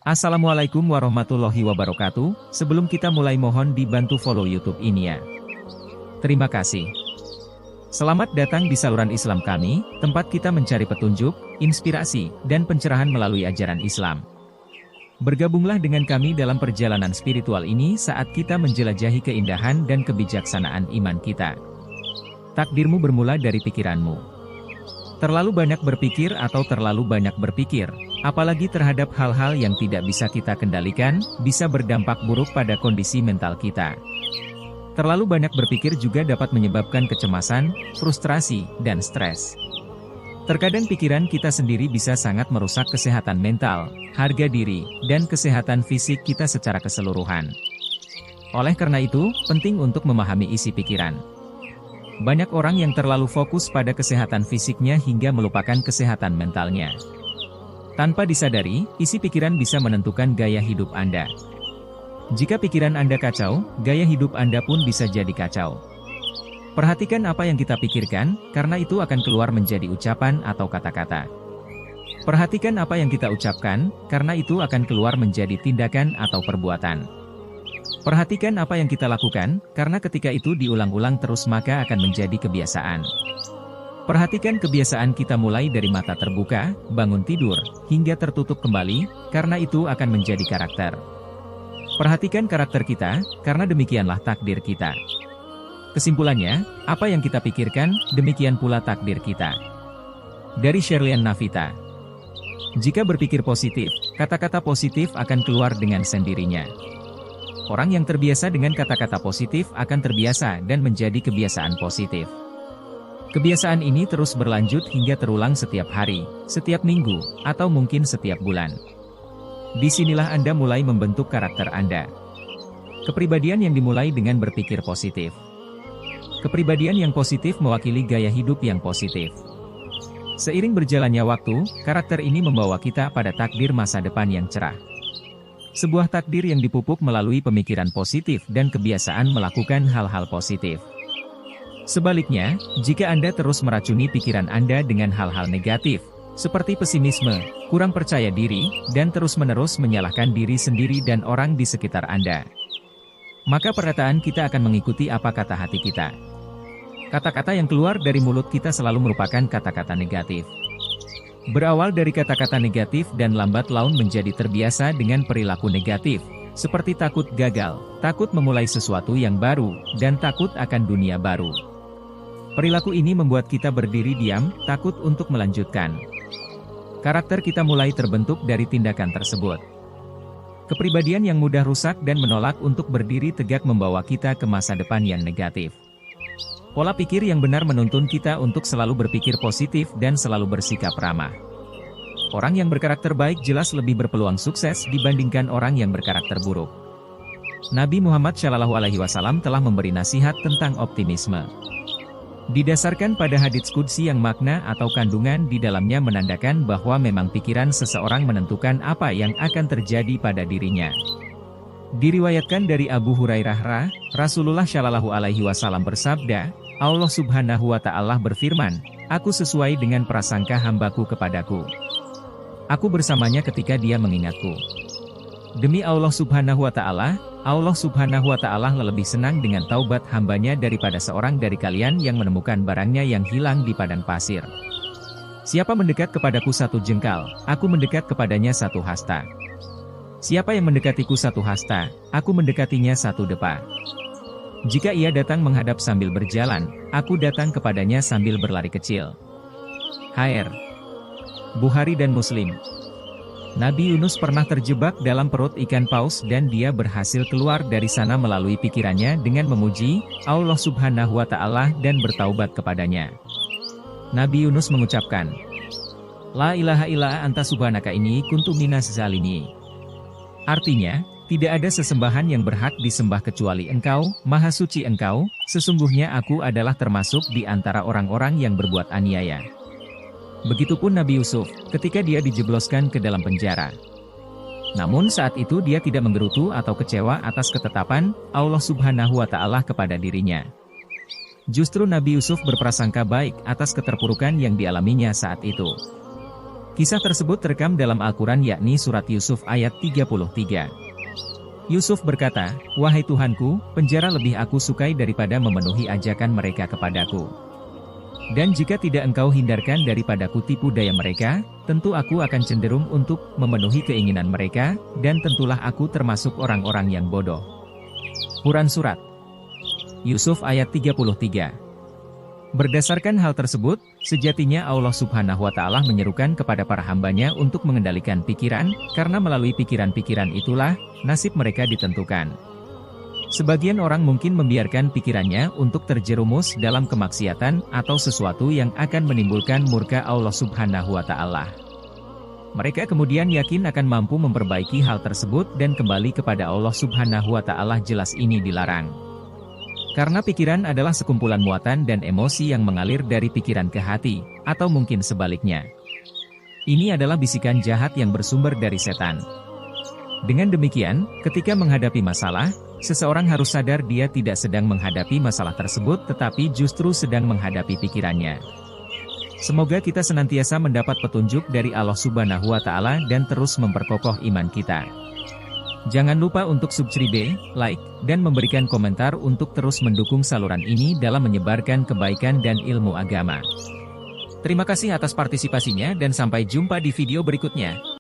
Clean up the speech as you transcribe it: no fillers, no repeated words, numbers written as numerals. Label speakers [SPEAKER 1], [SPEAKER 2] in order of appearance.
[SPEAKER 1] Assalamualaikum warahmatullahi wabarakatuh. Sebelum kita mulai mohon dibantu follow YouTube ini ya. Terima kasih. Selamat datang di saluran Islam kami, tempat kita mencari petunjuk, inspirasi, dan pencerahan melalui ajaran Islam. Bergabunglah dengan kami dalam perjalanan spiritual ini saat kita menjelajahi keindahan dan kebijaksanaan iman kita. Takdirmu bermula dari pikiranmu. Terlalu banyak berpikir atau terlalu banyak berpikir, apalagi terhadap hal-hal yang tidak bisa kita kendalikan, bisa berdampak buruk pada kondisi mental kita. Terlalu banyak berpikir juga dapat menyebabkan kecemasan, frustrasi, dan stres. Terkadang pikiran kita sendiri bisa sangat merusak kesehatan mental, harga diri, dan kesehatan fisik kita secara keseluruhan. Oleh karena itu, penting untuk memahami isi pikiran. Banyak orang yang terlalu fokus pada kesehatan fisiknya hingga melupakan kesehatan mentalnya. Tanpa disadari, isi pikiran bisa menentukan gaya hidup Anda. Jika pikiran Anda kacau, gaya hidup Anda pun bisa jadi kacau. Perhatikan apa yang kita pikirkan, karena itu akan keluar menjadi ucapan atau kata-kata. Perhatikan apa yang kita ucapkan, karena itu akan keluar menjadi tindakan atau perbuatan. Perhatikan apa yang kita lakukan, karena ketika itu diulang-ulang terus maka akan menjadi kebiasaan. Perhatikan kebiasaan kita mulai dari mata terbuka, bangun tidur, hingga tertutup kembali, karena itu akan menjadi karakter. Perhatikan karakter kita, karena demikianlah takdir kita. Kesimpulannya, apa yang kita pikirkan, demikian pula takdir kita. Dari Sherlian Navita. Jika berpikir positif, kata-kata positif akan keluar dengan sendirinya. Orang yang terbiasa dengan kata-kata positif akan terbiasa dan menjadi kebiasaan positif. Kebiasaan ini terus berlanjut hingga terulang setiap hari, setiap minggu, atau mungkin setiap bulan. Disinilah Anda mulai membentuk karakter Anda. Kepribadian yang dimulai dengan berpikir positif. Kepribadian yang positif mewakili gaya hidup yang positif. Seiring berjalannya waktu, karakter ini membawa kita pada takdir masa depan yang cerah. Sebuah takdir yang dipupuk melalui pemikiran positif dan kebiasaan melakukan hal-hal positif. Sebaliknya, jika Anda terus meracuni pikiran Anda dengan hal-hal negatif, seperti pesimisme, kurang percaya diri, dan terus-menerus menyalahkan diri sendiri dan orang di sekitar Anda, maka perkataan kita akan mengikuti apa kata hati kita. Kata-kata yang keluar dari mulut kita selalu merupakan kata-kata negatif. Berawal dari kata-kata negatif dan lambat laun menjadi terbiasa dengan perilaku negatif, seperti takut gagal, takut memulai sesuatu yang baru, dan takut akan dunia baru. Perilaku ini membuat kita berdiri diam, takut untuk melanjutkan. Karakter kita mulai terbentuk dari tindakan tersebut. Kepribadian yang mudah rusak dan menolak untuk berdiri tegak membawa kita ke masa depan yang negatif. Pola pikir yang benar menuntun kita untuk selalu berpikir positif dan selalu bersikap ramah. Orang yang berkarakter baik jelas lebih berpeluang sukses dibandingkan orang yang berkarakter buruk. Nabi Muhammad SAW telah memberi nasihat tentang optimisme. Didasarkan pada hadits qudsi yang makna atau kandungan di dalamnya menandakan bahwa memang pikiran seseorang menentukan apa yang akan terjadi pada dirinya. Diriwayatkan dari Abu Hurairah, Rasulullah SAW bersabda, Allah Subhanahu wa Ta'ala berfirman, "Aku sesuai dengan prasangka hambaku kepadaku. Aku bersamanya ketika dia mengingatku." Demi Allah Subhanahu wa Ta'ala, Allah Subhanahu wa Ta'ala lebih senang dengan taubat hambanya daripada seorang dari kalian yang menemukan barangnya yang hilang di padang pasir. Siapa mendekat kepadaku satu jengkal, aku mendekat kepadanya satu hasta. Siapa yang mendekatiku satu hasta, aku mendekatinya satu depa. Jika ia datang menghadap sambil berjalan, aku datang kepadanya sambil berlari kecil. HR. Bukhari dan Muslim. Nabi Yunus pernah terjebak dalam perut ikan paus dan dia berhasil keluar dari sana melalui pikirannya dengan memuji Allah Subhanahu wa Ta'ala dan bertaubat kepadanya. Nabi Yunus mengucapkan, La ilaha illa anta subhanaka ini kuntu minas zalimin. Artinya, tidak ada sesembahan yang berhak disembah kecuali Engkau, Maha Suci Engkau, sesungguhnya aku adalah termasuk di antara orang-orang yang berbuat aniaya. Begitupun Nabi Yusuf, ketika dia dijebloskan ke dalam penjara. Namun saat itu dia tidak menggerutu atau kecewa atas ketetapan Allah Subhanahu wa Ta'ala kepada dirinya. Justru Nabi Yusuf berprasangka baik atas keterpurukan yang dialaminya saat itu. Kisah tersebut terekam dalam Al-Quran yakni surat Yusuf ayat 33. Yusuf berkata, "Wahai Tuhanku, penjara lebih aku sukai daripada memenuhi ajakan mereka kepadaku. Dan jika tidak engkau hindarkan daripadaku tipu daya mereka, tentu aku akan cenderung untuk memenuhi keinginan mereka, dan tentulah aku termasuk orang-orang yang bodoh." Quran Surat Yusuf ayat 33. Berdasarkan hal tersebut, sejatinya Allah Subhanahu wa Ta'ala menyerukan kepada para hambanya untuk mengendalikan pikiran, karena melalui pikiran-pikiran itulah nasib mereka ditentukan. Sebagian orang mungkin membiarkan pikirannya untuk terjerumus dalam kemaksiatan atau sesuatu yang akan menimbulkan murka Allah Subhanahu wa Ta'ala. Mereka kemudian yakin akan mampu memperbaiki hal tersebut dan kembali kepada Allah Subhanahu wa Ta'ala. Jelas ini dilarang. Karena pikiran adalah sekumpulan muatan dan emosi yang mengalir dari pikiran ke hati, atau mungkin sebaliknya. Ini adalah bisikan jahat yang bersumber dari setan. Dengan demikian, ketika menghadapi masalah, seseorang harus sadar dia tidak sedang menghadapi masalah tersebut tetapi justru sedang menghadapi pikirannya. Semoga kita senantiasa mendapat petunjuk dari Allah Subhanahu wa Ta'ala dan terus memperkokoh iman kita. Jangan lupa untuk subscribe, like, dan memberikan komentar untuk terus mendukung saluran ini dalam menyebarkan kebaikan dan ilmu agama. Terima kasih atas partisipasinya dan sampai jumpa di video berikutnya.